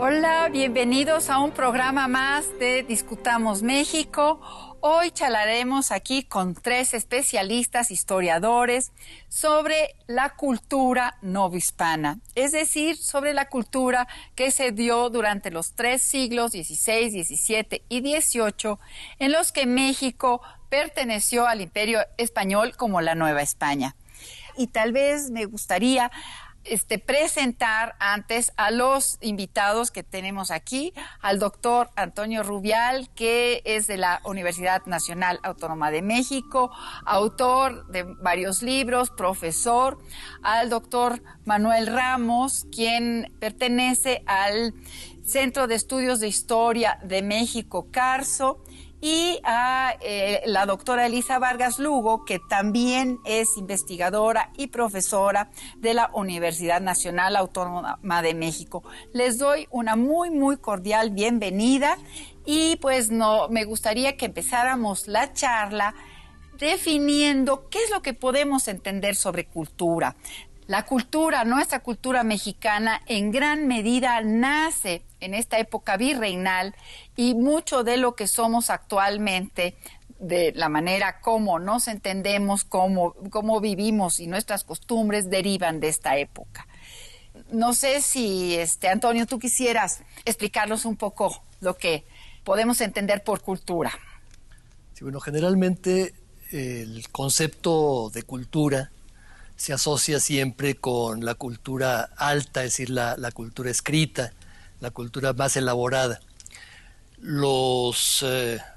Hola, bienvenidos a un programa más de Discutamos México. Hoy charlaremos aquí con 3 especialistas, historiadores, sobre la cultura novohispana, es decir, sobre la cultura que se dio durante los 3 siglos, XVI, XVII y XVIII, en los que México perteneció al Imperio Español como la Nueva España. Y tal vez me gustaría presentar antes a los invitados que tenemos aquí, al doctor Antonio Rubial, que es de la Universidad Nacional Autónoma de México, autor de varios libros, profesor, al doctor Manuel Ramos, quien pertenece al Centro de Estudios de Historia de México, CARSO, y a la doctora Elisa Vargas Lugo, que también es investigadora y profesora de la Universidad Nacional Autónoma de México. Les doy una muy cordial bienvenida y pues me gustaría que empezáramos la charla definiendo qué es lo que podemos entender sobre cultura. La cultura, nuestra cultura mexicana, en gran medida nace en esta época virreinal y mucho de lo que somos actualmente, de la manera como nos entendemos, cómo vivimos y nuestras costumbres derivan de esta época. No sé si, Antonio, tú quisieras explicarnos un poco lo que podemos entender por cultura. Sí, bueno, generalmente el concepto de cultura se asocia siempre con la cultura alta, es decir, la cultura escrita, la cultura más elaborada. Los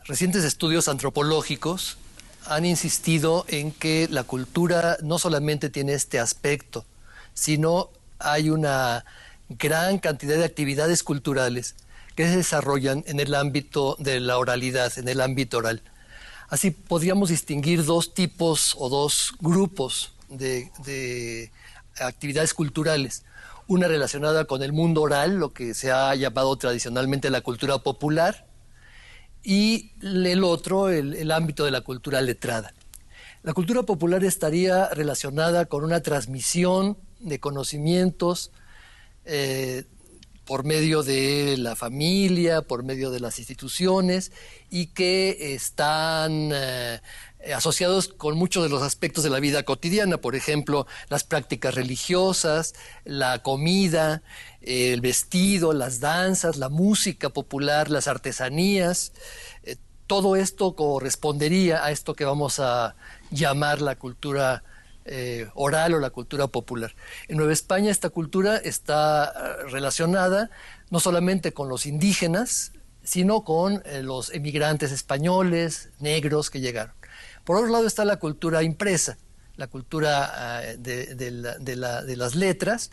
recientes estudios antropológicos han insistido en que la cultura no solamente tiene este aspecto, sino hay una gran cantidad de actividades culturales que se desarrollan en el ámbito de la oralidad, en el ámbito oral. Así podríamos distinguir 2 tipos o 2 grupos de actividades culturales, una relacionada con el mundo oral, lo que se ha llamado tradicionalmente la cultura popular, y el otro, el ámbito de la cultura letrada. La cultura popular estaría relacionada con una transmisión de conocimientos por medio de la familia, por medio de las instituciones, y que están asociados con muchos de los aspectos de la vida cotidiana, por ejemplo, las prácticas religiosas, la comida, el vestido, las danzas, la música popular, las artesanías. Todo esto correspondería a esto que vamos a llamar la cultura oral o la cultura popular. En Nueva España esta cultura está relacionada no solamente con los indígenas, sino con los emigrantes españoles, negros que llegaron. Por otro lado está la cultura impresa, la cultura de las letras,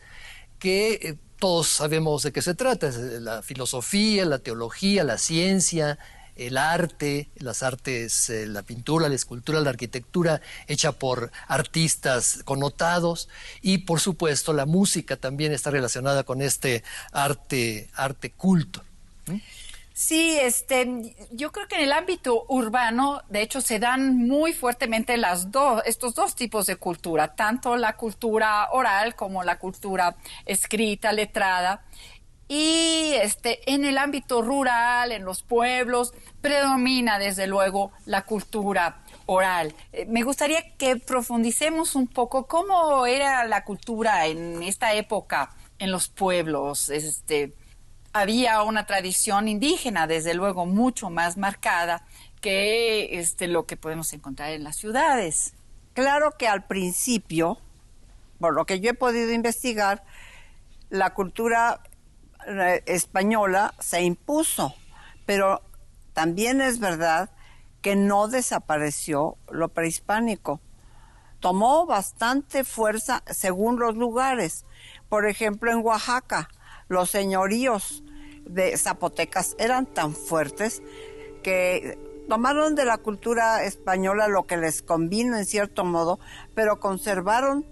que todos sabemos de qué se trata: es la filosofía, la teología, la ciencia, el arte, las artes, la pintura, la escultura, la arquitectura hecha por artistas connotados, y por supuesto la música también está relacionada con este arte culto. Sí, yo creo que en el ámbito urbano, de hecho, se dan muy fuertemente estos 2 tipos de cultura, tanto la cultura oral como la cultura escrita, letrada. Y en el ámbito rural, en los pueblos, predomina desde luego la cultura oral. Me gustaría que profundicemos un poco cómo era la cultura en esta época en los pueblos. Había una tradición indígena, desde luego, mucho más marcada que lo que podemos encontrar en las ciudades. Claro que al principio, por lo que yo he podido investigar, la cultura española se impuso, pero también es verdad que no desapareció lo prehispánico. Tomó bastante fuerza según los lugares. Por ejemplo, en Oaxaca, los señoríos de Zapotecas eran tan fuertes que tomaron de la cultura española lo que les convino en cierto modo, pero conservaron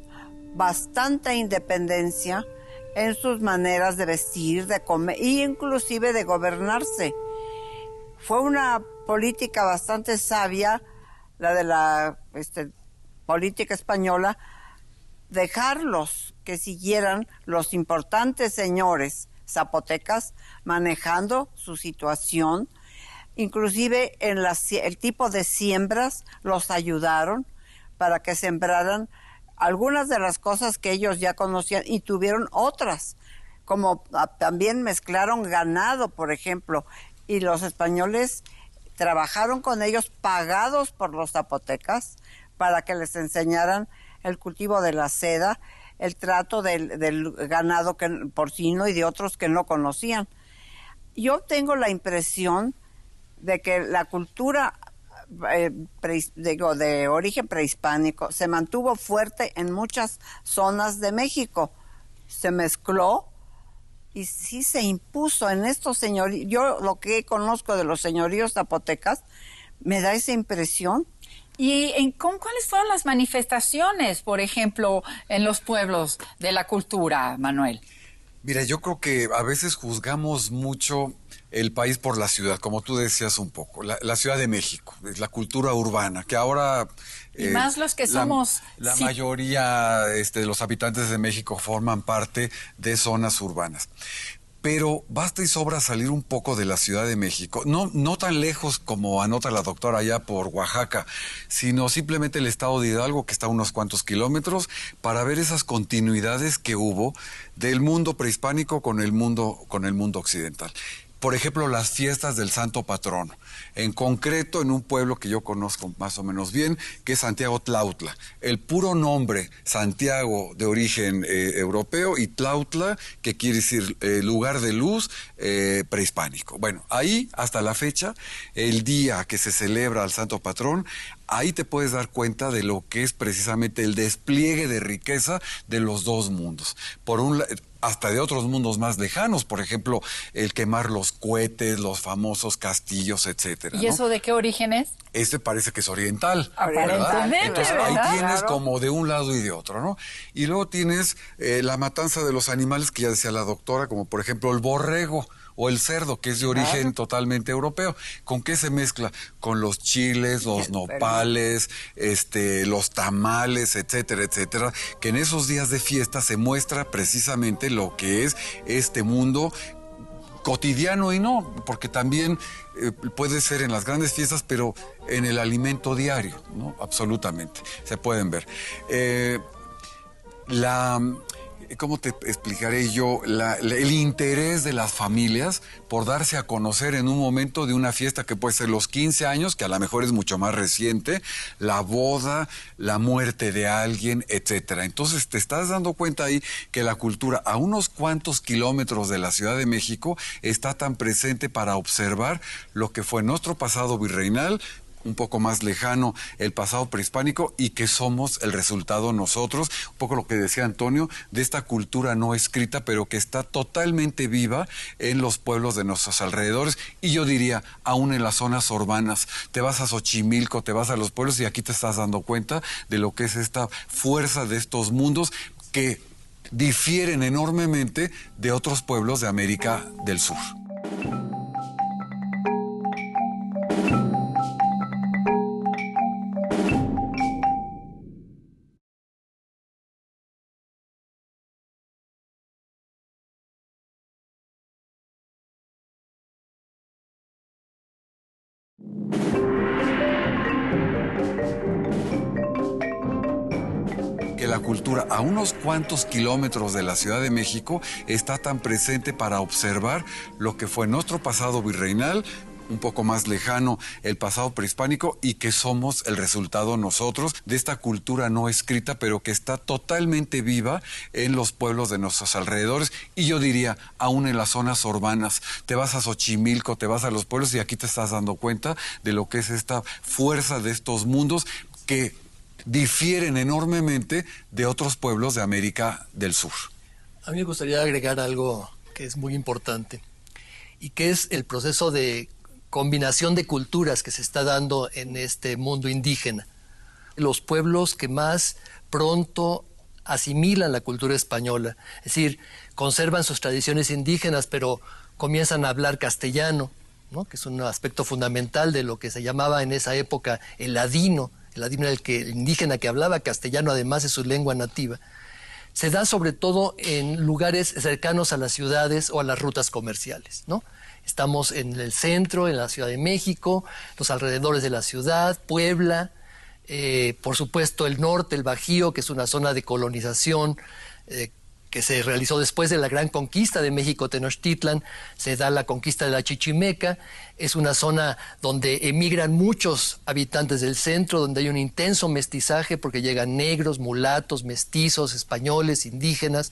bastante independencia en sus maneras de vestir, de comer e inclusive de gobernarse. Fue una política bastante sabia, la de la política española, dejarlos que siguieran los importantes señores zapotecas manejando su situación. Inclusive en el tipo de siembras los ayudaron para que sembraran algunas de las cosas que ellos ya conocían y tuvieron otras, como también mezclaron ganado, por ejemplo, y los españoles trabajaron con ellos pagados por los zapotecas para que les enseñaran el cultivo de la seda, el trato del ganado porcino y de otros que no conocían. Yo tengo la impresión de que la cultura de origen prehispánico se mantuvo fuerte en muchas zonas de México. Se mezcló y sí se impuso en estos señoríos. Yo lo que conozco de los señoríos zapotecas me da esa impresión. ¿Y cuáles fueron las manifestaciones, por ejemplo, en los pueblos de la cultura, Manuel? Mira, yo creo que a veces juzgamos mucho el país por la ciudad, como tú decías un poco, la Ciudad de México, la cultura urbana, que ahora... Y más los que somos... La mayoría de los habitantes de México forman parte de zonas urbanas. Pero basta y sobra salir un poco de la Ciudad de México, no tan lejos como anota la doctora allá por Oaxaca, sino simplemente el estado de Hidalgo, que está a unos cuantos kilómetros, para ver esas continuidades que hubo del mundo prehispánico con el mundo occidental. Por ejemplo, las fiestas del Santo Patrono, en concreto en un pueblo que yo conozco más o menos bien, que es Santiago Tlautla. El puro nombre, Santiago, de origen europeo, y Tlautla, que quiere decir lugar de luz, prehispánico. Bueno, ahí, hasta la fecha, el día que se celebra al Santo Patrón, ahí te puedes dar cuenta de lo que es precisamente el despliegue de riqueza de los dos mundos. Por un lado, hasta de otros mundos más lejanos, por ejemplo, el quemar los cohetes, los famosos castillos, etcétera. ¿Y eso de qué origen es? Este parece que es oriental. Aparentemente, entonces ¿verdad? ahí tienes Claro. como de un lado y de otro, ¿no? Y luego tienes la matanza de los animales, que ya decía la doctora, como por ejemplo el borrego o el cerdo, que es de origen totalmente europeo. ¿Con qué se mezcla? Con los chiles, los nopales, los tamales, etcétera, etcétera, que en esos días de fiesta se muestra precisamente lo que es este mundo cotidiano, y no, porque también puede ser en las grandes fiestas, pero en el alimento diario, ¿no? Absolutamente, se pueden ver. ¿Cómo te explicaré yo? El interés de las familias por darse a conocer en un momento de una fiesta que puede ser los 15 años, que a lo mejor es mucho más reciente, la boda, la muerte de alguien, etcétera. Entonces te estás dando cuenta ahí que la cultura a unos cuantos kilómetros de la Ciudad de México está tan presente para observar lo que fue nuestro pasado virreinal, un poco más lejano el pasado prehispánico, y que somos el resultado nosotros, un poco lo que decía Antonio, de esta cultura no escrita, pero que está totalmente viva en los pueblos de nuestros alrededores, y yo diría, aún en las zonas urbanas. Te vas a Xochimilco, te vas a los pueblos, y aquí te estás dando cuenta de lo que es esta fuerza de estos mundos que difieren enormemente de otros pueblos de América del Sur. Que la cultura a unos cuantos kilómetros de la Ciudad de México está tan presente para observar lo que fue nuestro pasado virreinal, un poco más lejano el pasado prehispánico, y que somos el resultado nosotros de esta cultura no escrita, pero que está totalmente viva en los pueblos de nuestros alrededores, y yo diría, aún en las zonas urbanas. Te vas a Xochimilco, te vas a los pueblos, y aquí te estás dando cuenta de lo que es esta fuerza de estos mundos que difieren enormemente de otros pueblos de América del Sur. A mí me gustaría agregar algo que es muy importante, y que es el proceso de combinación de culturas que se está dando en este mundo indígena. Los pueblos que más pronto asimilan la cultura española, es decir, conservan sus tradiciones indígenas, pero comienzan a hablar castellano, ¿no? Que es un aspecto fundamental de lo que se llamaba en esa época el ladino. El ladino era el indígena que hablaba castellano además de su lengua nativa. Se da sobre todo en lugares cercanos a las ciudades o a las rutas comerciales, ¿no? Estamos en el centro, en la Ciudad de México, los alrededores de la ciudad, Puebla, por supuesto el norte, el Bajío, que es una zona de colonización que se realizó después de la gran conquista de México, Tenochtitlan. Se da la conquista de la Chichimeca. Es una zona donde emigran muchos habitantes del centro, donde hay un intenso mestizaje porque llegan negros, mulatos, mestizos, españoles, indígenas,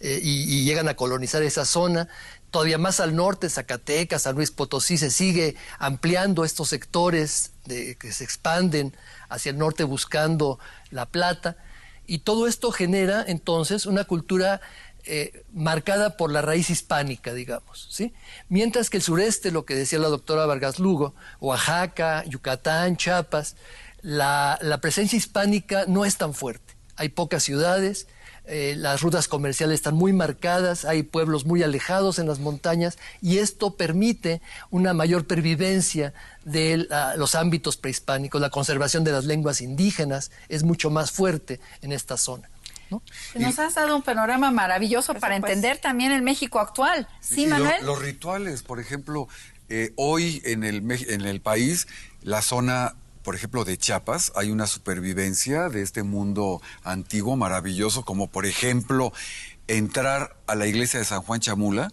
y llegan a colonizar esa zona. Todavía más al norte, Zacatecas, San Luis Potosí, se sigue ampliando estos sectores que se expanden hacia el norte buscando la plata. Y todo esto genera entonces una cultura marcada por la raíz hispánica, digamos, ¿sí? Mientras que el sureste, lo que decía la doctora Vargas Lugo, Oaxaca, Yucatán, Chiapas, la presencia hispánica no es tan fuerte. Hay pocas ciudades, las rutas comerciales están muy marcadas, hay pueblos muy alejados en las montañas, y esto permite una mayor pervivencia de los ámbitos prehispánicos. La conservación de las lenguas indígenas es mucho más fuerte en esta zona, ¿no? Nos has dado un panorama maravilloso para entender también el México actual. ¿Sí, Manuel? Los rituales, por ejemplo, hoy en el país, la zona, por ejemplo, de Chiapas, hay una supervivencia de este mundo antiguo maravilloso, como por ejemplo entrar a la iglesia de San Juan Chamula,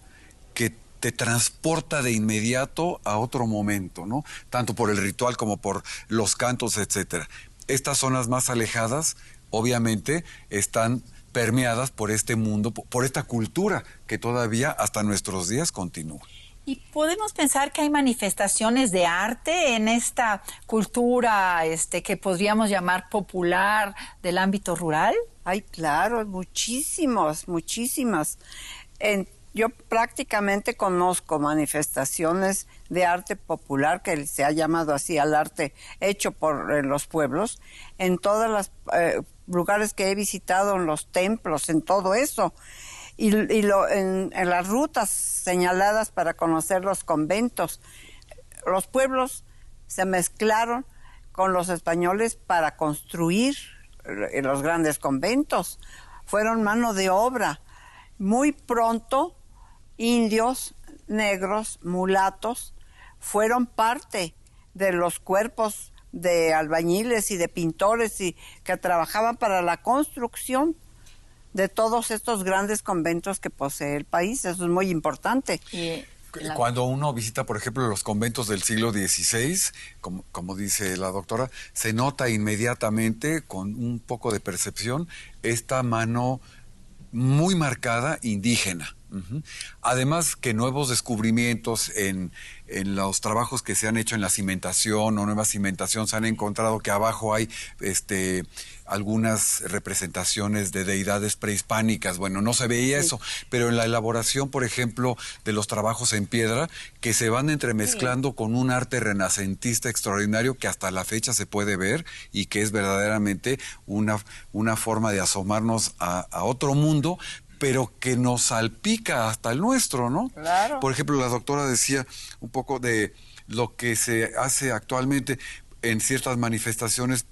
que te transporta de inmediato a otro momento, ¿no? Tanto por el ritual como por los cantos, etcétera. Estas zonas más alejadas, obviamente, están permeadas por este mundo, por esta cultura que todavía hasta nuestros días continúa. ¿Y podemos pensar que hay manifestaciones de arte en esta cultura que podríamos llamar popular del ámbito rural? Ay, claro, muchísimas. Yo prácticamente conozco manifestaciones de arte popular, que se ha llamado así al arte hecho por los pueblos, en todos los lugares que he visitado, en los templos, en todo eso. En las rutas señaladas para conocer los conventos. Los pueblos se mezclaron con los españoles para construir los grandes conventos. Fueron mano de obra. Muy pronto, indios, negros, mulatos, fueron parte de los cuerpos de albañiles y de pintores que trabajaban para la construcción de todos estos grandes conventos que posee el país. Eso es muy importante. Cuando uno visita, por ejemplo, los conventos del siglo XVI, como dice la doctora, se nota inmediatamente, con un poco de percepción, esta mano muy marcada indígena. Además que nuevos descubrimientos en los trabajos que se han hecho en la cimentación o nueva cimentación, se han encontrado que abajo hay algunas representaciones de deidades prehispánicas. Bueno, no se veía eso, pero en la elaboración, por ejemplo, de los trabajos en piedra, que se van entremezclando con un arte renacentista extraordinario que hasta la fecha se puede ver y que es verdaderamente una forma de asomarnos a otro mundo, pero que nos salpica hasta el nuestro, ¿no? Claro. Por ejemplo, la doctora decía un poco de lo que se hace actualmente en ciertas manifestaciones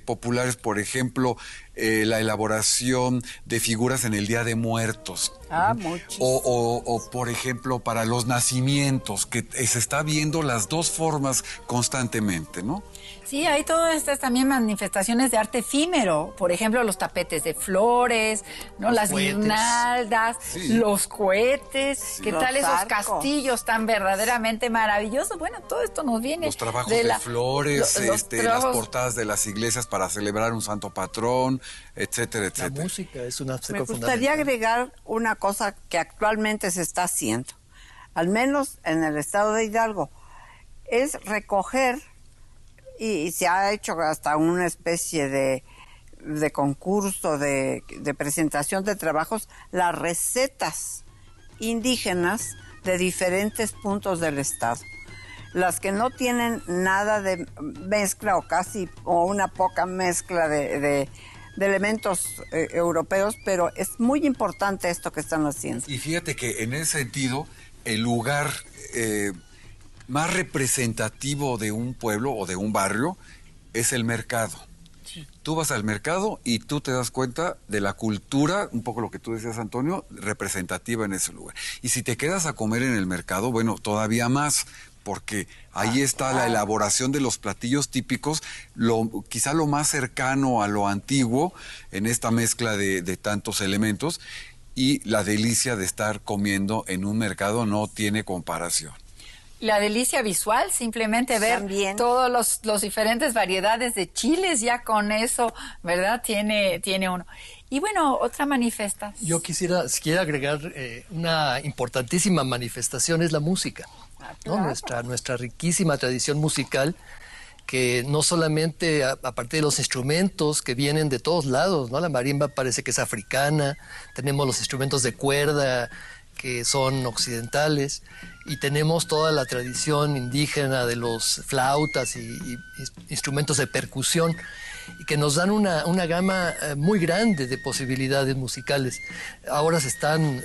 populares, por ejemplo, la elaboración de figuras en el Día de Muertos. Muchísimo. O, por ejemplo, para los nacimientos, que se está viendo las dos formas constantemente, ¿no? Sí, hay todas estas también manifestaciones de arte efímero, por ejemplo, los tapetes de flores, ¿no? Las guirnaldas, los cohetes, ¿qué tal esos castillos tan verdaderamente maravillosos? Bueno, todo esto nos viene los trabajos de flores, las portadas de las iglesias para celebrar un santo patrón, etcétera, etcétera. La música es un aspecto fundamental. Me gustaría agregar una cosa que actualmente se está haciendo, al menos en el estado de Hidalgo, es recoger, y se ha hecho hasta una especie de concurso, de presentación de trabajos, las recetas indígenas de diferentes puntos del estado. Las que no tienen nada de mezcla o una poca mezcla de elementos europeos, pero es muy importante esto que están haciendo. Y fíjate que en ese sentido, el lugar más representativo de un pueblo o de un barrio es el mercado. Sí. Tú vas al mercado y tú te das cuenta de la cultura, un poco lo que tú decías, Antonio, representativa en ese lugar. Y si te quedas a comer en el mercado, bueno, todavía más, porque ahí está la elaboración de los platillos típicos, quizá lo más cercano a lo antiguo en esta mezcla de tantos elementos, y la delicia de estar comiendo en un mercado no tiene comparación. La delicia visual, simplemente ver también todos los diferentes variedades de chiles, ya con eso, ¿verdad? Tiene uno. Y bueno, otra manifestación. Yo quisiera agregar una importantísima manifestación, es la música, ¿no? Nuestra riquísima tradición musical, que no solamente a partir de los instrumentos que vienen de todos lados, ¿no? La marimba parece que es africana, tenemos los instrumentos de cuerda que son occidentales, y tenemos toda la tradición indígena de los flautas y instrumentos de percusión, y que nos dan una gama muy grande de posibilidades musicales. Ahora se están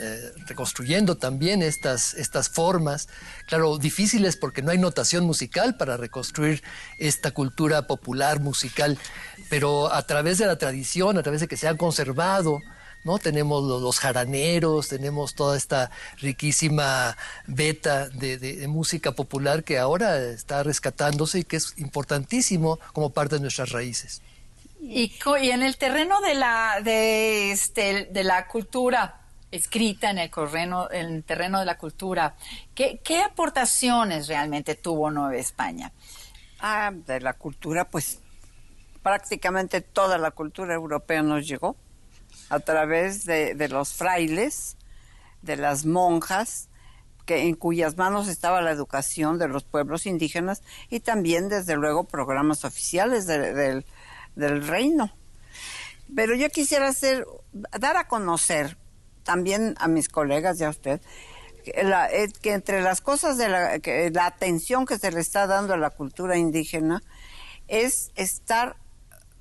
reconstruyendo también estas formas, claro, difíciles porque no hay notación musical para reconstruir esta cultura popular musical, pero a través de la tradición, a través de que se han conservado, ¿no? Tenemos los jaraneros, tenemos toda esta riquísima veta de música popular que ahora está rescatándose y que es importantísimo como parte de nuestras raíces. Y en el terreno de la cultura escrita, en el terreno de la cultura, ¿qué aportaciones realmente tuvo Nueva España? De la cultura, pues prácticamente toda la cultura europea nos llegó a través de los frailes, de las monjas, en cuyas manos estaba la educación de los pueblos indígenas, y también, desde luego, programas oficiales del reino. Pero yo quisiera dar a conocer también a mis colegas y a usted que entre las cosas la atención que se le está dando a la cultura indígena es estar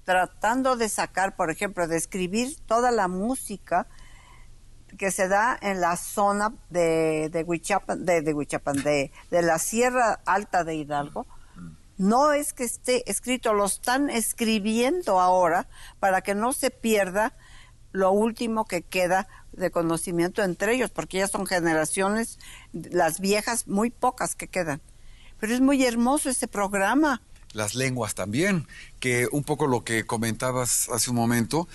tratando de sacar, por ejemplo, de escribir toda la música que se da en la zona de la Sierra Alta de Hidalgo. No es que esté escrito, lo están escribiendo ahora para que no se pierda lo último que queda de conocimiento entre ellos, porque ya son generaciones, las viejas, muy pocas que quedan. Pero es muy hermoso ese programa. Las lenguas también, que un poco lo que comentabas hace un momento,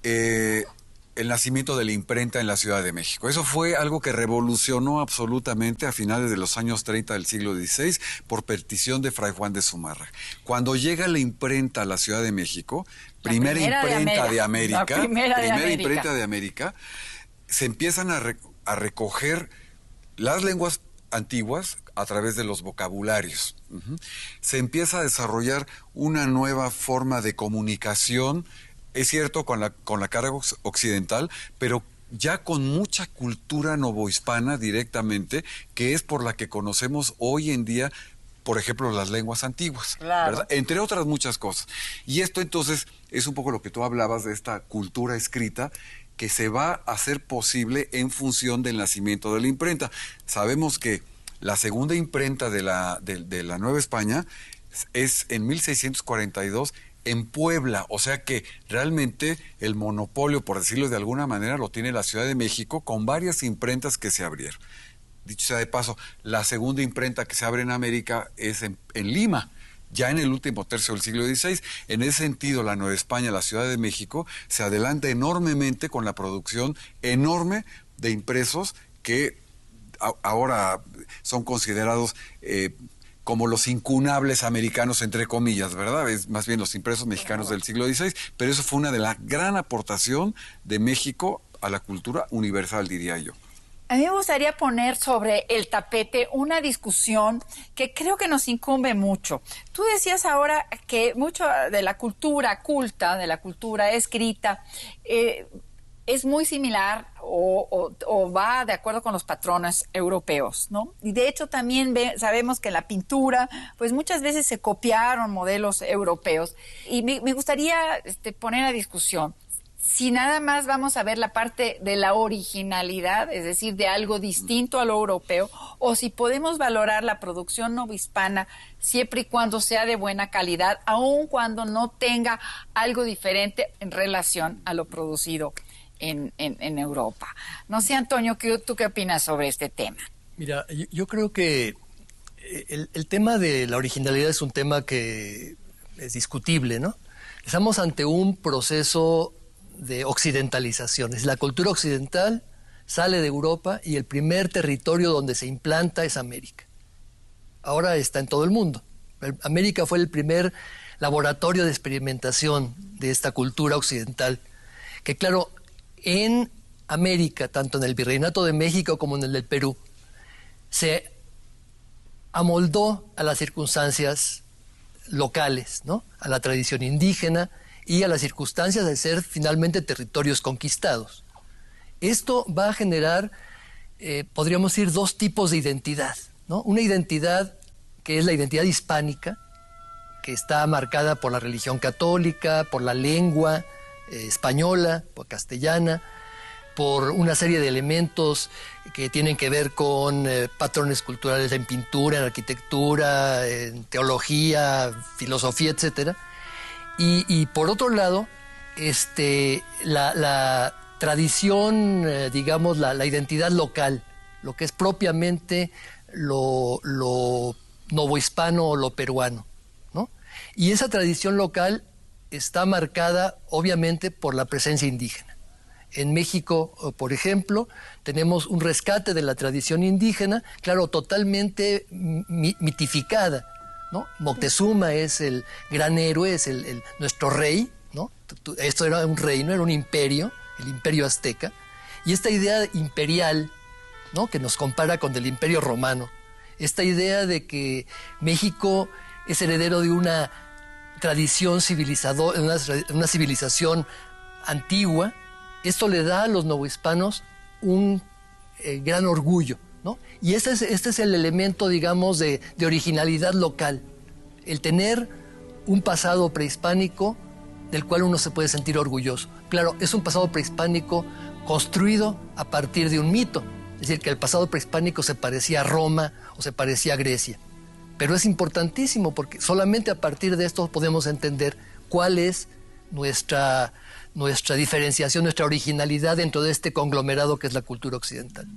el nacimiento de la imprenta en la Ciudad de México. Eso fue algo que revolucionó absolutamente a finales de los años 30 del siglo XVI por petición de Fray Juan de Zumárraga. Cuando llega la imprenta a la Ciudad de México, primera imprenta de América, se empiezan a recoger las lenguas antiguas a través de los vocabularios. Se empieza a desarrollar una nueva forma de comunicación, es cierto, con la carga occidental, pero ya con mucha cultura novohispana directamente, que es por la que conocemos hoy en día, por ejemplo, las lenguas antiguas, claro, ¿verdad? Entre otras muchas cosas. Y esto entonces es un poco lo que tú hablabas de esta cultura escrita, que se va a hacer posible en función del nacimiento de la imprenta. Sabemos que la segunda imprenta de la Nueva España es en 1642 en Puebla, o sea que realmente el monopolio, por decirlo de alguna manera, lo tiene la Ciudad de México, con varias imprentas que se abrieron. Dicho sea de paso, la segunda imprenta que se abre en América es en Lima, ya en el último tercio del siglo XVI. En ese sentido, la Nueva España, la Ciudad de México, se adelanta enormemente con la producción enorme de impresos que ahora son considerados como los incunables americanos, entre comillas, ¿verdad? Es más bien los impresos mexicanos del siglo XVI, pero eso fue una de las gran aportación de México a la cultura universal, diría yo. A mí me gustaría poner sobre el tapete una discusión que creo que nos incumbe mucho. Tú decías ahora que mucho de la cultura culta, de la cultura escrita, es muy similar o va de acuerdo con los patrones europeos, ¿no? Y de hecho también sabemos que en la pintura, pues muchas veces se copiaron modelos europeos. Y me gustaría poner a discusión si nada más vamos a ver la parte de la originalidad, es decir, de algo distinto a lo europeo, o si podemos valorar la producción novohispana siempre y cuando sea de buena calidad, aun cuando no tenga algo diferente en relación a lo producido en Europa. No sé, Antonio, ¿tú qué opinas sobre este tema? Mira, yo creo que el tema de la originalidad es un tema que es discutible, ¿no? Estamos ante un proceso de occidentalización. Es la cultura occidental sale de Europa y el primer territorio donde se implanta es América. Ahora está en todo el mundo. América fue el primer laboratorio de experimentación de esta cultura occidental, que claro, en América, tanto en el Virreinato de México como en el del Perú, se amoldó a las circunstancias locales, ¿no? A la tradición indígena y a las circunstancias de ser finalmente territorios conquistados. Esto va a generar, podríamos decir, dos tipos de identidad, ¿no? Una identidad que es la identidad hispánica, que está marcada por la religión católica, por la lengua española, por castellana, por una serie de elementos que tienen que ver con patrones culturales en pintura, en arquitectura, en teología, filosofía, etcétera. Y por otro lado, la tradición, digamos, la identidad local, lo que es propiamente lo novohispano o lo peruano, ¿no? Y esa tradición local está marcada, obviamente, por la presencia indígena. En México, por ejemplo, tenemos un rescate de la tradición indígena, claro, totalmente mitificada, ¿no? Moctezuma es el gran héroe, es nuestro rey, ¿no? Esto era un reino, era un imperio, el imperio azteca, y esta idea imperial, ¿no? Que nos compara con el imperio romano, esta idea de que México es heredero de una tradición civilizadora, una civilización antigua, esto le da a los novohispanos un gran orgullo, ¿no? Y este es el elemento, digamos, de originalidad local, el tener un pasado prehispánico del cual uno se puede sentir orgulloso. Claro, es un pasado prehispánico construido a partir de un mito, es decir, que el pasado prehispánico se parecía a Roma o se parecía a Grecia. Pero es importantísimo porque solamente a partir de esto podemos entender cuál es nuestra diferenciación, nuestra originalidad dentro de este conglomerado que es la cultura occidental.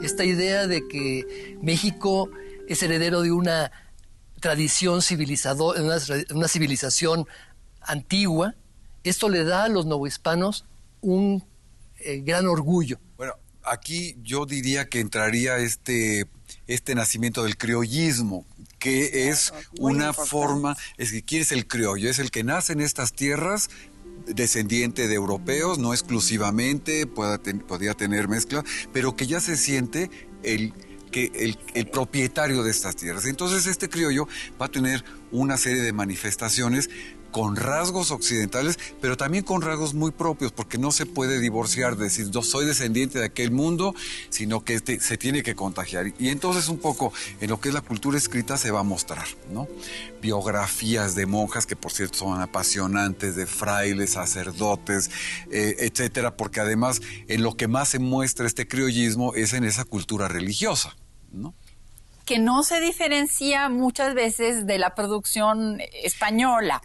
Esta idea de que México es heredero de una tradición civilizadora, una civilización antigua, esto le da a los novohispanos un gran orgullo. Bueno, aquí yo diría que entraría este nacimiento del criollismo, que es una forma, es que quién es el criollo, es el que nace en estas tierras, descendiente de europeos, no exclusivamente, podría tener mezcla, pero que ya se siente el propietario de estas tierras. Entonces este criollo va a tener una serie de manifestaciones con rasgos occidentales, pero también con rasgos muy propios, porque no se puede divorciar, decir, yo soy descendiente de aquel mundo, sino que se tiene que contagiar. Y entonces un poco en lo que es la cultura escrita se va a mostrar, ¿no? Biografías de monjas, que por cierto son apasionantes, de frailes, sacerdotes, etcétera, porque además en lo que más se muestra este criollismo es en esa cultura religiosa, ¿no? Que no se diferencia muchas veces de la producción española.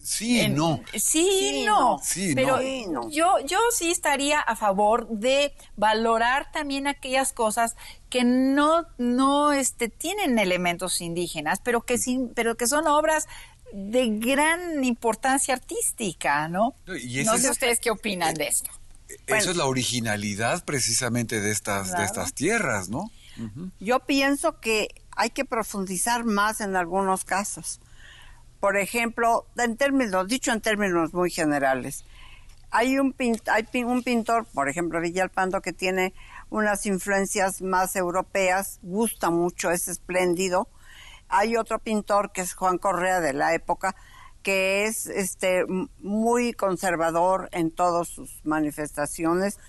Sí, no. Sí, no. Sí, pero no. yo sí estaría a favor de valorar también aquellas cosas que no tienen elementos indígenas, pero que son obras de gran importancia artística, ¿no? No sé ustedes qué opinan de esto. Eso es la originalidad precisamente de estas tierras, ¿no? Yo pienso que hay que profundizar más en algunos casos. Por ejemplo, dicho en términos muy generales, hay un pintor, por ejemplo, Villalpando, que tiene unas influencias más europeas, gusta mucho, es espléndido. Hay otro pintor que es Juan Correa, de la época, que es muy conservador en todas sus manifestaciones,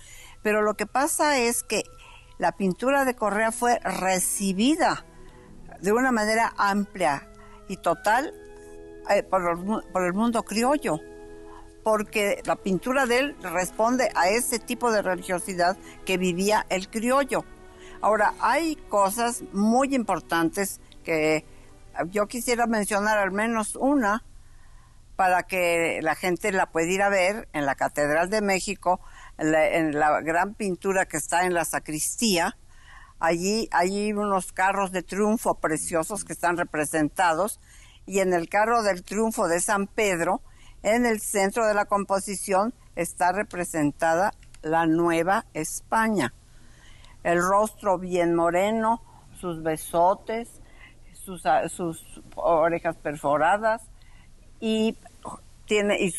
pero lo que pasa es que la pintura de Correa fue recibida de una manera amplia y total por el mundo criollo, porque la pintura de él responde a ese tipo de religiosidad que vivía el criollo. Ahora, hay cosas muy importantes que yo quisiera mencionar, al menos una, para que la gente la pueda ir a ver en la Catedral de México, en la gran pintura que está en la sacristía. Allí hay unos carros de triunfo preciosos que están representados, y en el carro del triunfo de San Pedro, en el centro de la composición, está representada la Nueva España. El rostro bien moreno, sus besotes, sus orejas perforadas, y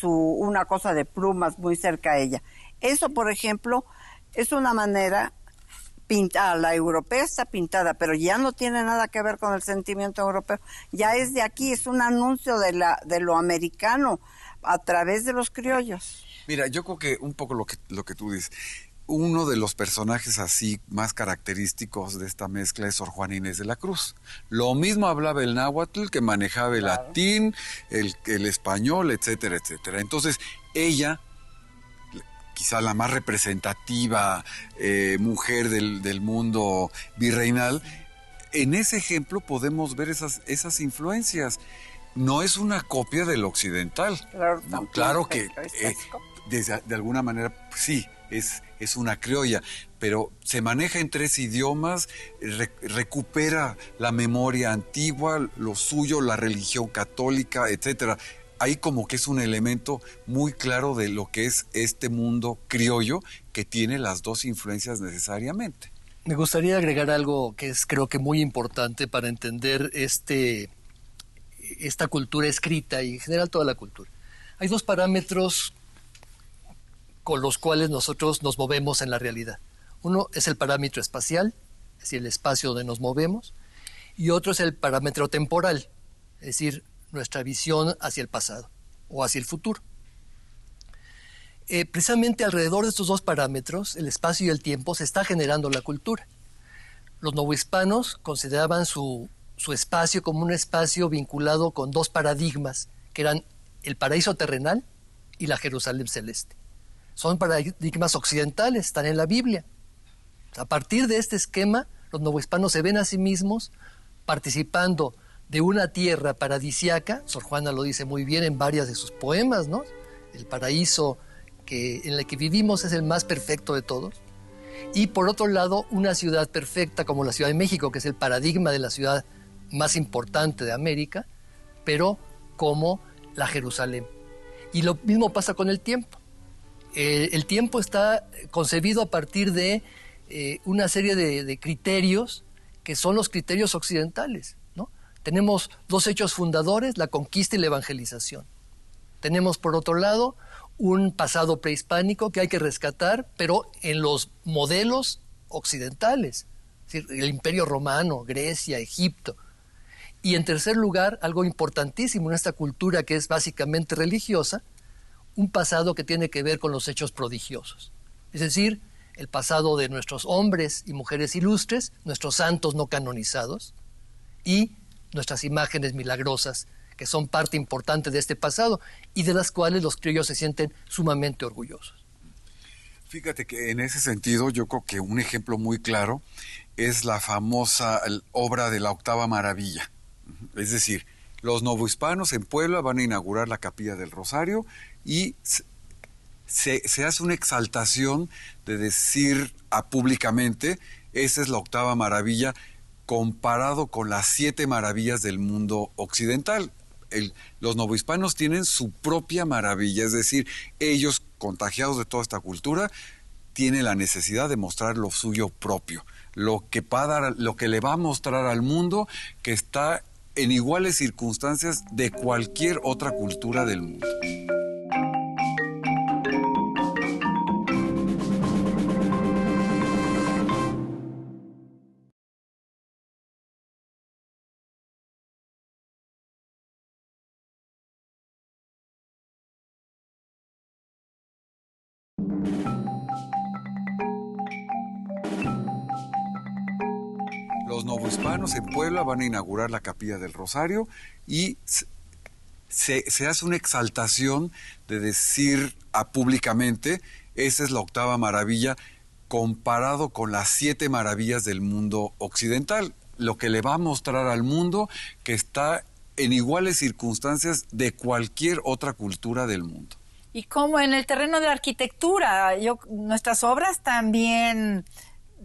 una cosa de plumas muy cerca a ella. Eso, por ejemplo, es una manera pintada. La europea está pintada, pero ya no tiene nada que ver con el sentimiento europeo. Ya es de aquí, es un anuncio de lo americano a través de los criollos. Mira, yo creo que un poco lo que tú dices. Uno de los personajes así más característicos de esta mezcla es Sor Juana Inés de la Cruz. Lo mismo hablaba el náhuatl, que manejaba el latín, el español, etcétera, etcétera. Entonces, ella, quizá la más representativa mujer del mundo virreinal, en ese ejemplo podemos ver esas influencias. No es una copia del occidental. Claro que de alguna manera sí, es una criolla, pero se maneja en 3 idiomas, recupera la memoria antigua, lo suyo, la religión católica, etcétera. Ahí como que es un elemento muy claro de lo que es este mundo criollo, que tiene las dos influencias necesariamente. Me gustaría agregar algo que es, creo que, muy importante para entender esta cultura escrita y en general toda la cultura. Hay 2 parámetros con los cuales nosotros nos movemos en la realidad. Uno es el parámetro espacial, es decir, el espacio donde nos movemos, y otro es el parámetro temporal, es decir, nuestra visión hacia el pasado o hacia el futuro. Precisamente alrededor de estos 2 parámetros, el espacio y el tiempo, se está generando la cultura. Los novohispanos consideraban su espacio como un espacio vinculado con 2 paradigmas, que eran el paraíso terrenal y la Jerusalén celeste. Son paradigmas occidentales, están en la Biblia. A partir de este esquema, los novohispanos se ven a sí mismos participando de una tierra paradisiaca. Sor Juana lo dice muy bien en varias de sus poemas, ¿no? El paraíso en el que vivimos es el más perfecto de todos. Y por otro lado, una ciudad perfecta como la Ciudad de México, que es el paradigma de la ciudad más importante de América, pero como la Jerusalén. Y lo mismo pasa con el tiempo. El tiempo está concebido a partir de una serie de criterios que son los criterios occidentales, ¿no? Tenemos 2 hechos fundadores, la conquista y la evangelización. Tenemos, por otro lado, un pasado prehispánico que hay que rescatar, pero en los modelos occidentales, es decir, el Imperio Romano, Grecia, Egipto. Y en tercer lugar, algo importantísimo en esta cultura que es básicamente religiosa, un pasado que tiene que ver con los hechos prodigiosos. Es decir, el pasado de nuestros hombres y mujeres ilustres, nuestros santos no canonizados y nuestras imágenes milagrosas, que son parte importante de este pasado y de las cuales los criollos se sienten sumamente orgullosos. Fíjate que en ese sentido yo creo que un ejemplo muy claro es la famosa obra de la Octava Maravilla. Es decir, los novohispanos en Puebla van a inaugurar la Capilla del Rosario y se hace una exaltación de decir públicamente, esa es la Octava Maravilla comparado con las 7 maravillas del mundo occidental. Los novohispanos tienen su propia maravilla, es decir, ellos, contagiados de toda esta cultura, tiene la necesidad de mostrar lo suyo propio, lo que le va a mostrar al mundo que está en iguales circunstancias de cualquier otra cultura del mundo. Los novohispanos en Puebla van a inaugurar la Capilla del Rosario y se hace una exaltación de decir públicamente, esa es la 8ª maravilla, comparado con las 7 maravillas del mundo occidental, lo que le va a mostrar al mundo que está en iguales circunstancias de cualquier otra cultura del mundo. Y como en el terreno de la arquitectura, nuestras obras también...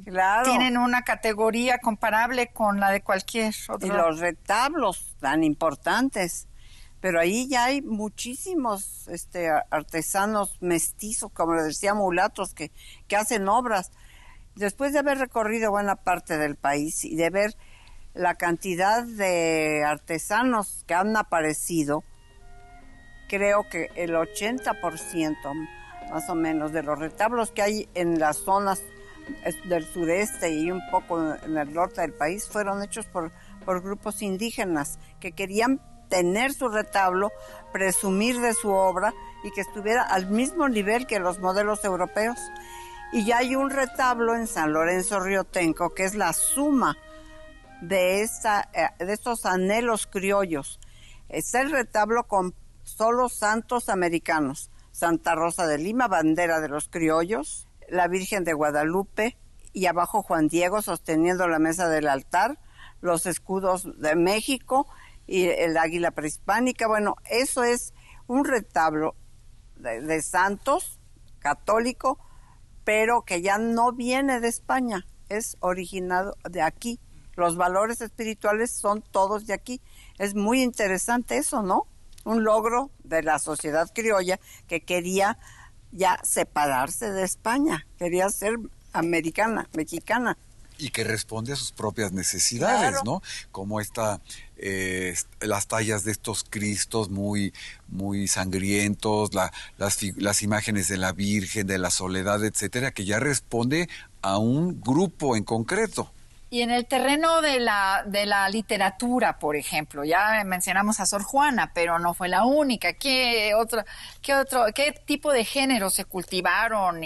Claro. Tienen una categoría comparable con la de cualquier otro. Y los retablos tan importantes. Pero ahí ya hay muchísimos artesanos mestizos, como les decía, mulatos, que hacen obras. Después de haber recorrido buena parte del país y de ver la cantidad de artesanos que han aparecido, creo que el 80% más o menos de los retablos que hay en las zonas del sureste y un poco en el norte del país fueron hechos por grupos indígenas que querían tener su retablo, presumir de su obra y que estuviera al mismo nivel que los modelos europeos. Y ya hay un retablo en San Lorenzo Riotenco que es la suma de estos anhelos criollos. Está el retablo con solo santos americanos: Santa Rosa de Lima, bandera de los criollos; la Virgen de Guadalupe, y abajo Juan Diego sosteniendo la mesa del altar, los escudos de México y el águila prehispánica. Bueno, eso es un retablo de santos católico, pero que ya no viene de España, es originado de aquí. Los valores espirituales son todos de aquí. Es muy interesante eso, ¿no? Un logro de la sociedad criolla que quería ya separarse de España, quería ser americana, mexicana. Y que responde a sus propias necesidades, claro, ¿no? Como las tallas de estos cristos muy sangrientos, las imágenes de la Virgen, de la Soledad, etcétera, que ya responde a un grupo en concreto. Y en el terreno de la literatura, por ejemplo, ya mencionamos a Sor Juana, pero no fue la única. ¿Qué tipo de géneros se cultivaron?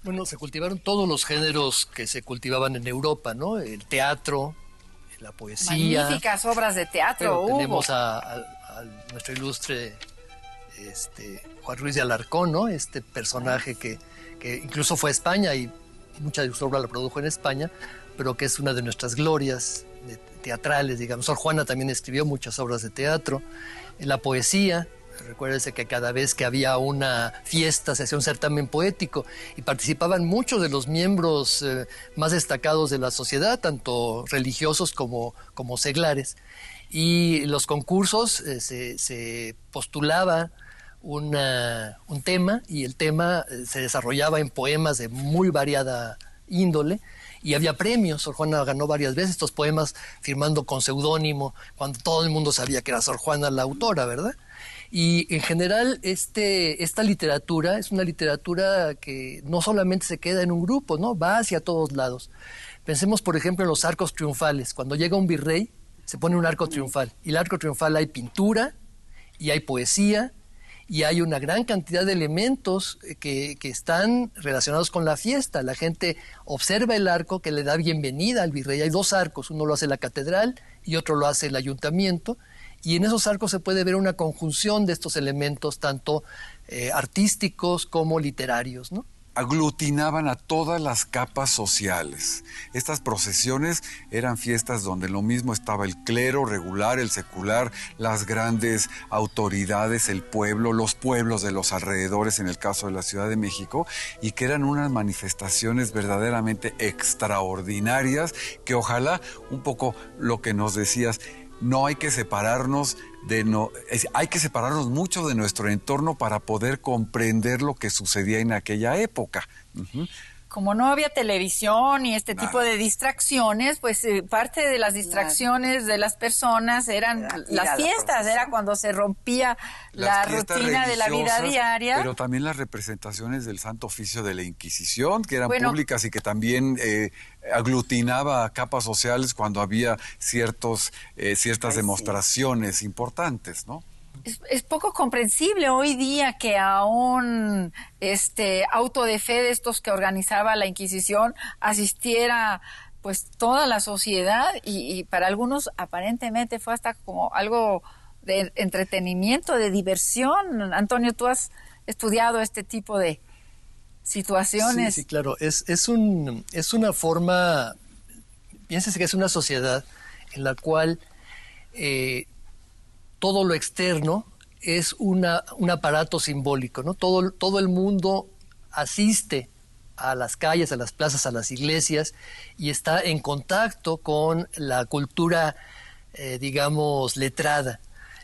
Bueno, se cultivaron todos los géneros que se cultivaban en Europa, ¿no? El teatro, la poesía. Magníficas obras de teatro hubo. Tenemos a nuestro ilustre Juan Ruiz de Alarcón, ¿no? Este personaje que incluso fue a España y mucha de su obra la produjo en España, pero que es una de nuestras glorias teatrales, digamos. Sor Juana también escribió muchas obras de teatro. La poesía, recuérdese que cada vez que había una fiesta se hacía un certamen poético y participaban muchos de los miembros más destacados de la sociedad, tanto religiosos como seglares. Y los concursos se postulaba un tema, y el tema se desarrollaba en poemas de muy variada índole, y había premios. Sor Juana ganó varias veces estos poemas firmando con seudónimo, cuando todo el mundo sabía que era Sor Juana la autora, ¿verdad? Y en general esta literatura es una literatura que no solamente se queda en un grupo, ¿no? Va hacia todos lados. Pensemos, por ejemplo, en los arcos triunfales. Cuando llega un virrey, se pone un arco triunfal. Y el arco triunfal hay pintura, y hay poesía, y hay una gran cantidad de elementos que están relacionados con la fiesta. La gente observa el arco que le da bienvenida al virrey. Hay 2 arcos, uno lo hace la catedral y otro lo hace el ayuntamiento, y en esos arcos se puede ver una conjunción de estos elementos, tanto artísticos como literarios, ¿no? Aglutinaban a todas las capas sociales. Estas procesiones eran fiestas donde lo mismo estaba el clero regular, el secular, las grandes autoridades, el pueblo, los pueblos de los alrededores, en el caso de la Ciudad de México, y que eran unas manifestaciones verdaderamente extraordinarias, que ojalá, un poco lo que nos decías, no hay que separarnos hay que separarnos mucho de nuestro entorno para poder comprender lo que sucedía en aquella época, Como no había televisión y este Nada. tipo de distracciones, pues parte de las distracciones de las personas eran las fiestas, era cuando se rompía la rutina de la vida diaria. Pero también las representaciones del Santo Oficio de la Inquisición, que eran públicas y que también aglutinaba a capas sociales cuando había ciertas demostraciones importantes, ¿no? Es poco comprensible hoy día que a un auto de fe de estos que organizaba la Inquisición asistiera pues toda la sociedad y para algunos aparentemente fue hasta como algo de entretenimiento, de diversión. Antonio, tú has estudiado este tipo de situaciones. Sí, claro. Es una forma, piénsese que es una sociedad en la cual todo lo externo es un aparato simbólico, ¿no? Todo el mundo asiste a las calles, a las plazas, a las iglesias y está en contacto con la cultura, digamos, letrada.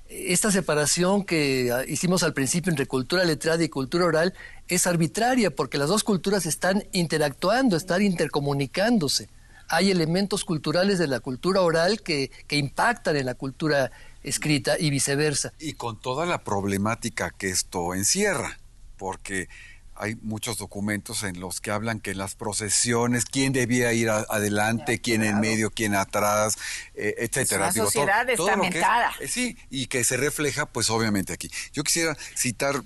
Esta separación que hicimos al principio entre cultura letrada y cultura oral es arbitraria porque las dos culturas están interactuando, están intercomunicándose. Hay elementos culturales de la cultura oral que impactan en la cultura escrita y viceversa. Y con toda la problemática que esto encierra, porque hay muchos documentos en los que hablan que en las procesiones, quién debía ir adelante, quién en medio, quién atrás, etcétera. Es una sociedad estamentada. Sí, y que se refleja, pues obviamente aquí. Yo quisiera citar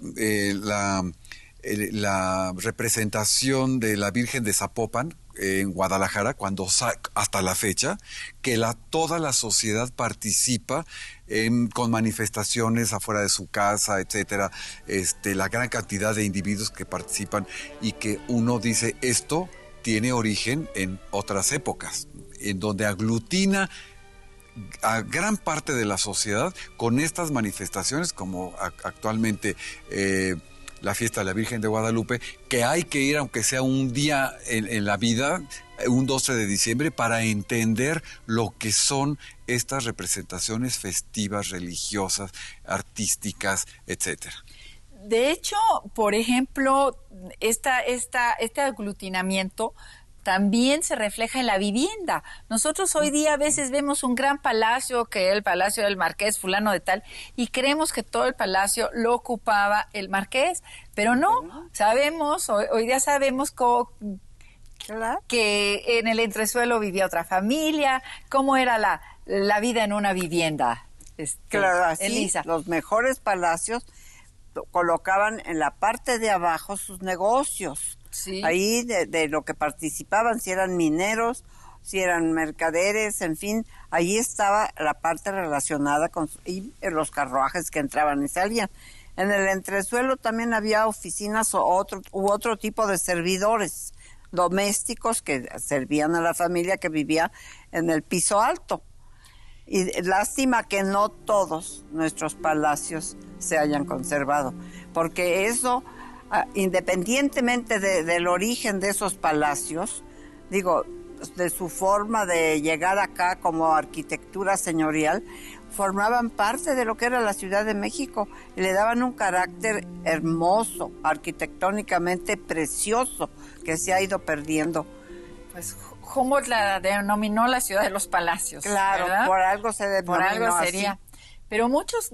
la representación de la Virgen de Zapopan en Guadalajara, hasta la fecha, que toda la sociedad participa con manifestaciones afuera de su casa, etcétera, la gran cantidad de individuos que participan y que uno dice, esto tiene origen en otras épocas, en donde aglutina a gran parte de la sociedad con estas manifestaciones, como actualmente la fiesta de la Virgen de Guadalupe, que hay que ir, aunque sea un día en la vida, un 12 de diciembre, para entender lo que son estas representaciones festivas, religiosas, artísticas, etcétera. De hecho, por ejemplo, este aglutinamiento también se refleja en la vivienda. Nosotros hoy día a veces vemos un gran palacio, que es el Palacio del Marqués fulano de tal, y creemos que todo el palacio lo ocupaba el Marqués, pero no, sabemos, hoy día sabemos que en el entresuelo vivía otra familia, cómo era la vida en una vivienda. Claro, así, Elisa. Los mejores palacios colocaban en la parte de abajo sus negocios. Sí. Ahí de lo que participaban, si eran mineros, si eran mercaderes, en fin, ahí estaba la parte relacionada con y los carruajes que entraban y salían. En el entresuelo también había oficinas u otro tipo de servidores domésticos que servían a la familia que vivía en el piso alto. Y lástima que no todos nuestros palacios se hayan conservado, porque eso, independientemente del origen de esos palacios, digo, de su forma de llegar acá como arquitectura señorial, formaban parte de lo que era la Ciudad de México y le daban un carácter hermoso, arquitectónicamente precioso, que se ha ido perdiendo. Pues Humboldt la denominó la ciudad de los palacios. Claro, ¿verdad? por algo se denominó por algo sería. así. Pero muchas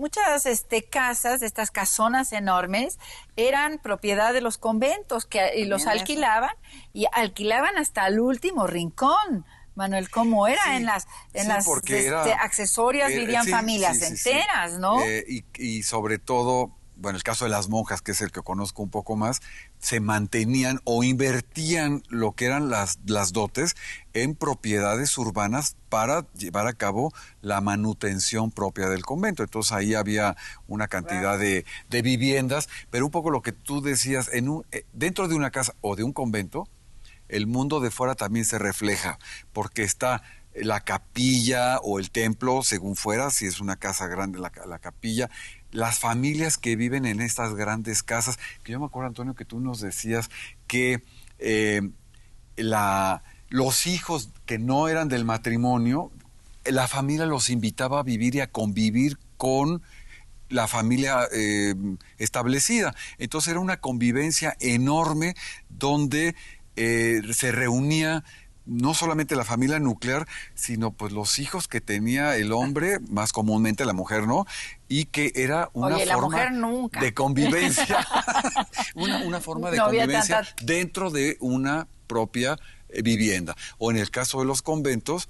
casas, estas casonas enormes, eran propiedad de los conventos y los alquilaban y alquilaban hasta el último rincón. Manuel, ¿cómo era? Sí, en las accesorias vivían sí, familias sí, enteras, ¿no? Y sobre todo, bueno, el caso de las monjas, que es el que conozco un poco más, se mantenían o invertían lo que eran las dotes en propiedades urbanas para llevar a cabo la manutención propia del convento. Entonces ahí había una cantidad de viviendas, pero un poco lo que tú decías, dentro de una casa o de un convento, el mundo de fuera también se refleja, porque está la capilla o el templo, según fuera, si es una casa grande, la capilla, las familias que viven en estas grandes casas, que yo me acuerdo, Antonio, que tú nos decías que los hijos que no eran del matrimonio, la familia los invitaba a vivir y a convivir con la familia establecida. Entonces era una convivencia enorme donde se reunía no solamente la familia nuclear, sino pues los hijos que tenía el hombre, más comúnmente la mujer, ¿no? Y que era una forma de convivencia, una forma de convivencia dentro de una propia vivienda. O en el caso de los conventos,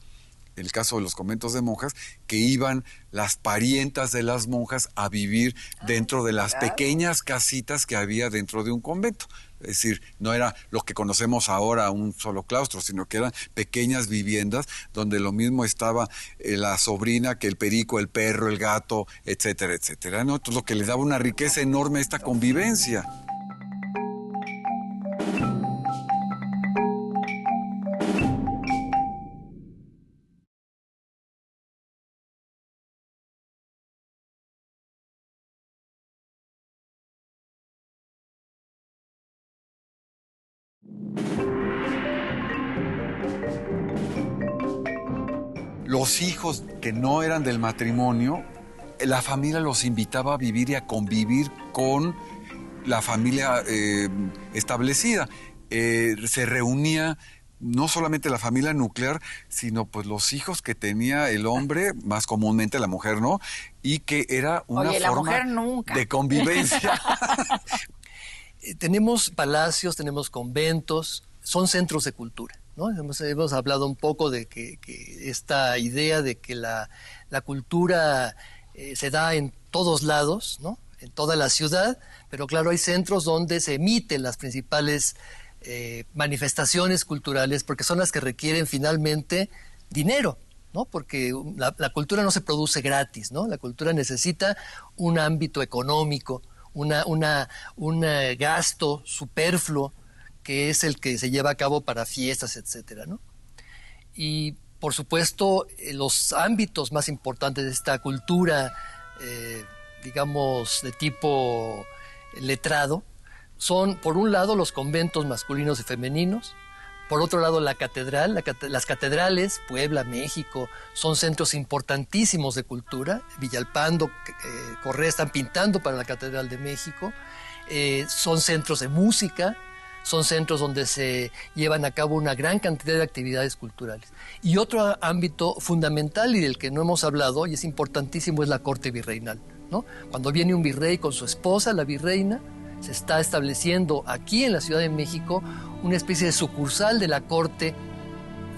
el caso de los conventos de monjas, que iban las parientas de las monjas a vivir dentro de las pequeñas casitas que había dentro de un convento. Es decir, no era lo que conocemos ahora un solo claustro, sino que eran pequeñas viviendas donde lo mismo estaba la sobrina que el perico, el perro, el gato, etcétera, etcétera, ¿no? Entonces, lo que le daba una riqueza enorme a esta convivencia. Los hijos que no eran del matrimonio, la familia los invitaba a vivir y a convivir con la familia establecida. Se reunía no solamente la familia nuclear, sino pues los hijos que tenía el hombre, más comúnmente la mujer, ¿no? Y que era una forma de convivencia. Tenemos palacios, tenemos conventos, son centros de cultura, ¿no? Hemos hablado un poco de que esta idea de que la cultura se da en todos lados, ¿no? En toda la ciudad, pero claro, hay centros donde se emiten las principales manifestaciones culturales, porque son las que requieren finalmente dinero, ¿no? Porque la cultura no se produce gratis, ¿no? La cultura necesita un ámbito económico, un gasto superfluo, que es el que se lleva a cabo para fiestas, etcétera, ¿no? Y por supuesto, los ámbitos más importantes de esta cultura, digamos, de tipo letrado, son, por un lado, los conventos masculinos y femeninos, por otro lado, la catedral, las catedrales, Puebla, México, son centros importantísimos de cultura. Villalpando, Correa están pintando para la Catedral de México. Son centros de música, son centros donde se llevan a cabo una gran cantidad de actividades culturales. Y otro ámbito fundamental y del que no hemos hablado, y es importantísimo, es la corte virreinal, ¿no? Cuando viene un virrey con su esposa, la virreina, se está estableciendo aquí en la Ciudad de México una especie de sucursal de la corte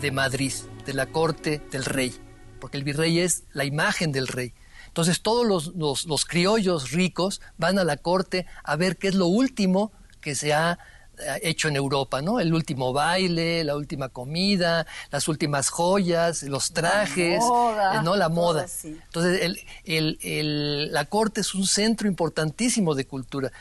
de Madrid, de la corte del rey, porque el virrey es la imagen del rey. Entonces todos los criollos ricos van a la corte a ver qué es lo último que se ha hecho en Europa, ¿no? El último baile, la última comida, las últimas joyas, los trajes, la moda. Entonces, la corte es un centro importantísimo de cultura.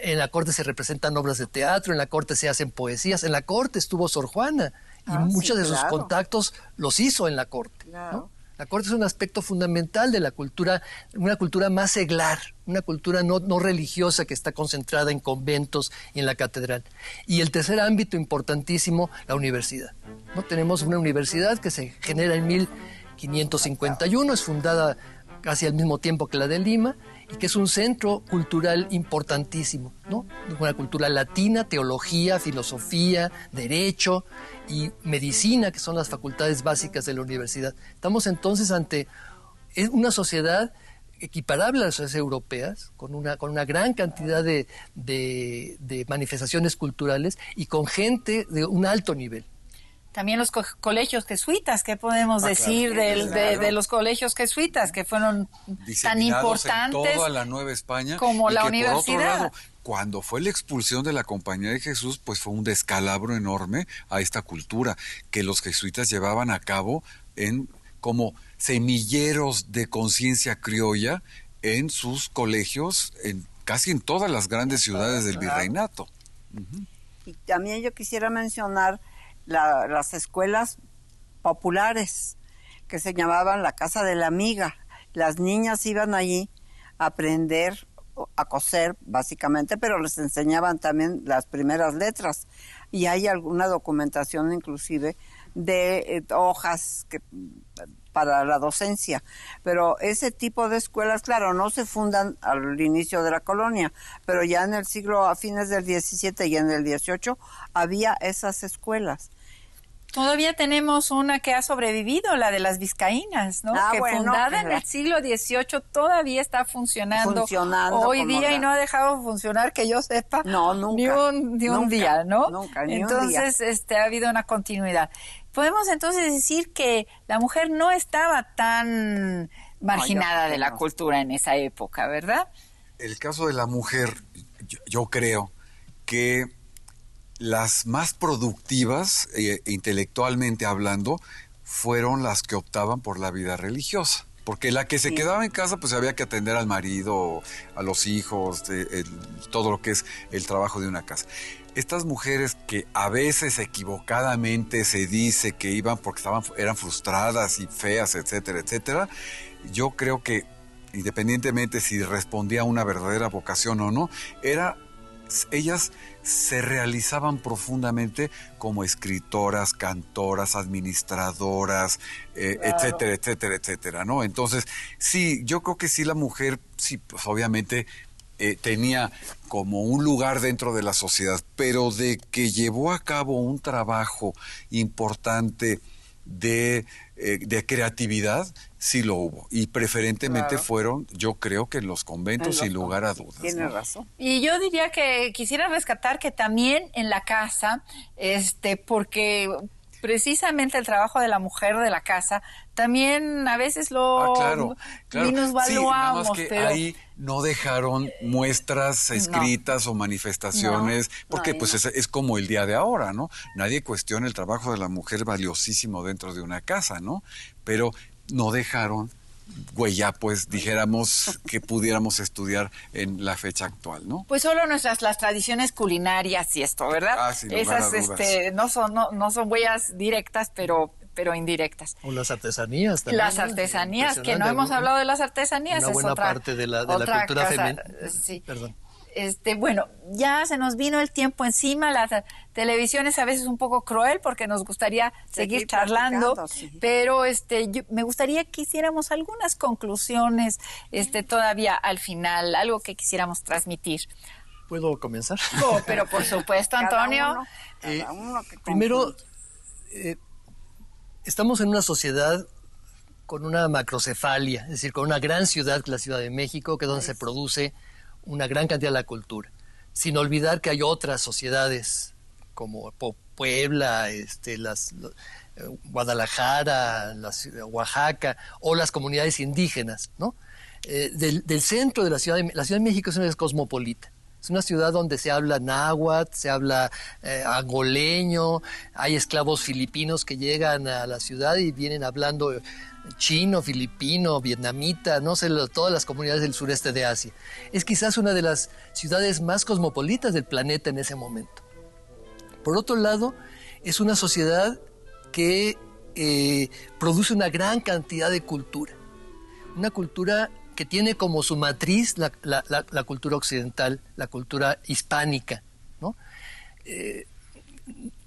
En la corte se representan obras de teatro, en la corte se hacen poesías, en la corte estuvo Sor Juana y muchos de sus contactos los hizo en la corte, ¿no? La corte es un aspecto fundamental de la cultura, una cultura más seglar, una cultura no religiosa que está concentrada en conventos y en la catedral. Y el tercer ámbito importantísimo, la universidad, ¿no? Tenemos una universidad que se genera en 1551, es fundada casi al mismo tiempo que la de Lima, y que es un centro cultural importantísimo, ¿no? Una cultura latina, teología, filosofía, derecho y medicina, que son las facultades básicas de la universidad. Estamos entonces ante una sociedad equiparable a las sociedades europeas, con una gran cantidad de manifestaciones culturales y con gente de un alto nivel. También los colegios jesuitas, ¿qué podemos decir de los colegios jesuitas que fueron tan importantes en toda la Nueva España como la universidad? Por otro lado, cuando fue la expulsión de la Compañía de Jesús, pues fue un descalabro enorme a esta cultura que los jesuitas llevaban a cabo como semilleros de conciencia criolla en sus colegios, casi en todas las grandes ciudades del virreinato. Y también yo quisiera mencionar las escuelas populares que se llamaban la Casa de la Amiga. Las niñas iban allí a aprender a coser, básicamente, pero les enseñaban también las primeras letras. Y hay alguna documentación inclusive de hojas para la docencia. Pero ese tipo de escuelas, claro, no se fundan al inicio de la colonia, pero ya en el siglo, a fines del XVII y en el XVIII, había esas escuelas. Todavía tenemos una que ha sobrevivido, la de las vizcaínas, ¿no? Que bueno, fundada en el siglo XVIII todavía está funcionando hoy día y no ha dejado de funcionar, que yo sepa, no, nunca, ni un día, ¿no? Nunca, ni entonces, un día. Ha habido una continuidad. Podemos entonces decir que la mujer no estaba tan marginada de la cultura en esa época, ¿verdad? El caso de la mujer, yo creo que las más productivas, intelectualmente hablando, fueron las que optaban por la vida religiosa. Porque la que se quedaba en casa, pues había que atender al marido, a los hijos, todo lo que es el trabajo de una casa. Estas mujeres que a veces equivocadamente se dice que iban porque eran frustradas y feas, etcétera, etcétera, yo creo que independientemente si respondía a una verdadera vocación o no, ellas se realizaban profundamente como escritoras, cantoras, administradoras, etcétera, etcétera, etcétera, ¿no? Entonces, sí, yo creo que sí la mujer, sí, pues obviamente tenía como un lugar dentro de la sociedad, pero de que llevó a cabo un trabajo importante de creatividad, sí lo hubo. Y preferentemente fueron, yo creo que en los conventos, sin lugar a dudas. Tiene razón. Y yo diría que quisiera rescatar que también en la casa, porque precisamente el trabajo de la mujer de la casa, también a veces lo minusvaluamos. Sí, nada más que pero ahí no dejaron muestras escritas o manifestaciones, porque pues es como el día de ahora, ¿no? Nadie cuestiona el trabajo de la mujer valiosísimo dentro de una casa, ¿no? Pero no dejaron huella, pues dijéramos que pudiéramos estudiar en la fecha actual, ¿no? Pues solo las tradiciones culinarias y esto, ¿verdad? Sin lugar a dudas. no son huellas directas, pero indirectas. O las artesanías también. Las artesanías, que no hemos hablado de las artesanías. Una buena parte de la cultura femenina. Sí. Perdón. Bueno, ya se nos vino el tiempo encima. La televisión es a veces un poco cruel porque nos gustaría seguir charlando, pero me gustaría que hiciéramos algunas conclusiones todavía al final, algo que quisiéramos transmitir. ¿Puedo comenzar? Pero por supuesto, Antonio. Cada uno que primero, estamos en una sociedad con una macrocefalia, es decir, con una gran ciudad, que es la Ciudad de México, que es donde se produce una gran cantidad de la cultura, sin olvidar que hay otras sociedades como Puebla, Guadalajara, Oaxaca o las comunidades indígenas, ¿no? Del centro de la Ciudad de México es una ciudad cosmopolita. Es una ciudad donde se habla náhuatl, se habla angoleño, hay esclavos filipinos que llegan a la ciudad y vienen hablando chino, filipino, vietnamita, no sé, todas las comunidades del sureste de Asia. Es quizás una de las ciudades más cosmopolitas del planeta en ese momento. Por otro lado, es una sociedad que produce una gran cantidad de cultura. Una cultura que tiene como su matriz la cultura occidental, la cultura hispánica, ¿no?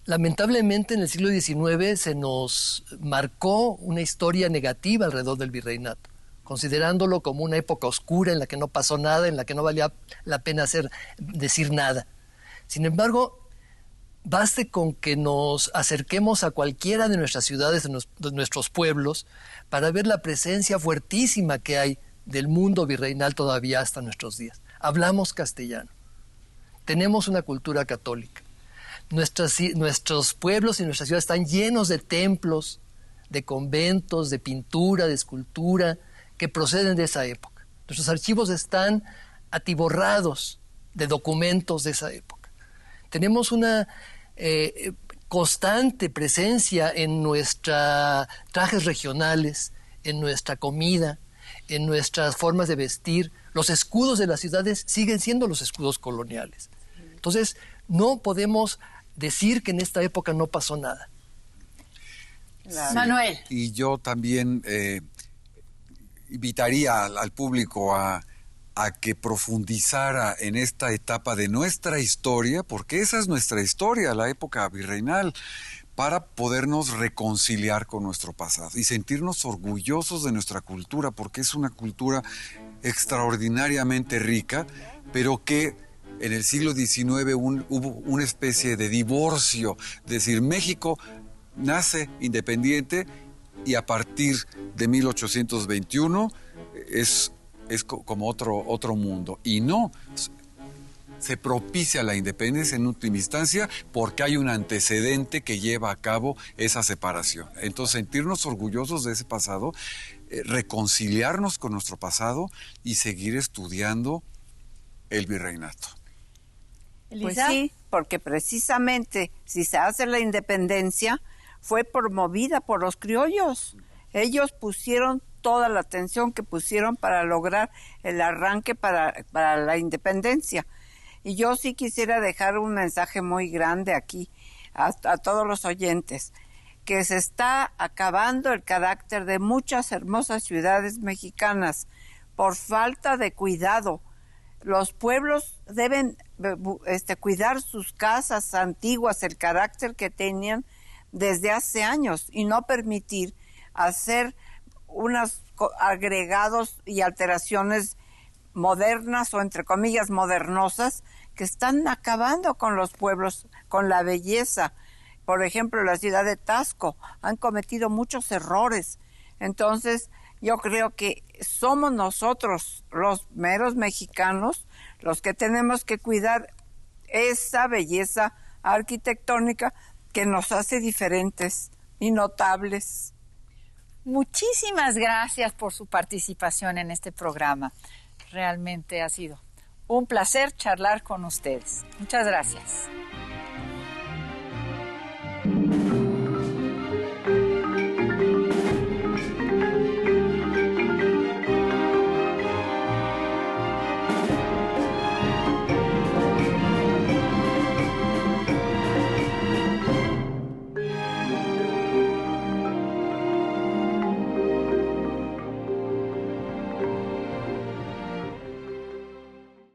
Lamentablemente en el siglo XIX se nos marcó una historia negativa alrededor del virreinato, considerándolo como una época oscura en la que no pasó nada, en la que no valía la pena decir nada. Sin embargo, baste con que nos acerquemos a cualquiera de nuestras ciudades, de nuestros pueblos, para ver la presencia fuertísima que hay del mundo virreinal todavía hasta nuestros días. Hablamos castellano, tenemos una cultura católica. Nuestros pueblos y nuestras ciudades están llenos de templos, de conventos, de pintura, de escultura, que proceden de esa época. Nuestros archivos están atiborrados de documentos de esa época. Tenemos una constante presencia en nuestros trajes regionales, en nuestra comida, en nuestras formas de vestir. Los escudos de las ciudades siguen siendo los escudos coloniales. Entonces, no podemos decir que en esta época no pasó nada. Claro. Manuel. Y yo también invitaría al público a que profundizara en esta etapa de nuestra historia, porque esa es nuestra historia, la época virreinal, para podernos reconciliar con nuestro pasado y sentirnos orgullosos de nuestra cultura, porque es una cultura extraordinariamente rica, pero que en el siglo XIX hubo una especie de divorcio. Es decir, México nace independiente y a partir de 1821 es como otro mundo. Y no, se propicia la independencia en última instancia porque hay un antecedente que lleva a cabo esa separación. Entonces, sentirnos orgullosos de ese pasado, reconciliarnos con nuestro pasado y seguir estudiando el virreinato. Pues sí, porque precisamente si se hace la independencia fue promovida por los criollos. Ellos pusieron toda la atención que pusieron para lograr el arranque para la independencia. Y yo sí quisiera dejar un mensaje muy grande aquí a todos los oyentes, que se está acabando el carácter de muchas hermosas ciudades mexicanas por falta de cuidado. Los pueblos deben cuidar sus casas antiguas, el carácter que tenían desde hace años, y no permitir hacer unos agregados y alteraciones modernas o entre comillas modernosas que están acabando con los pueblos, con la belleza. Por ejemplo, la ciudad de Taxco han cometido muchos errores. Entonces, yo creo que somos nosotros, los meros mexicanos, los que tenemos que cuidar esa belleza arquitectónica que nos hace diferentes y notables. Muchísimas gracias por su participación en este programa. Realmente ha sido un placer charlar con ustedes. Muchas gracias.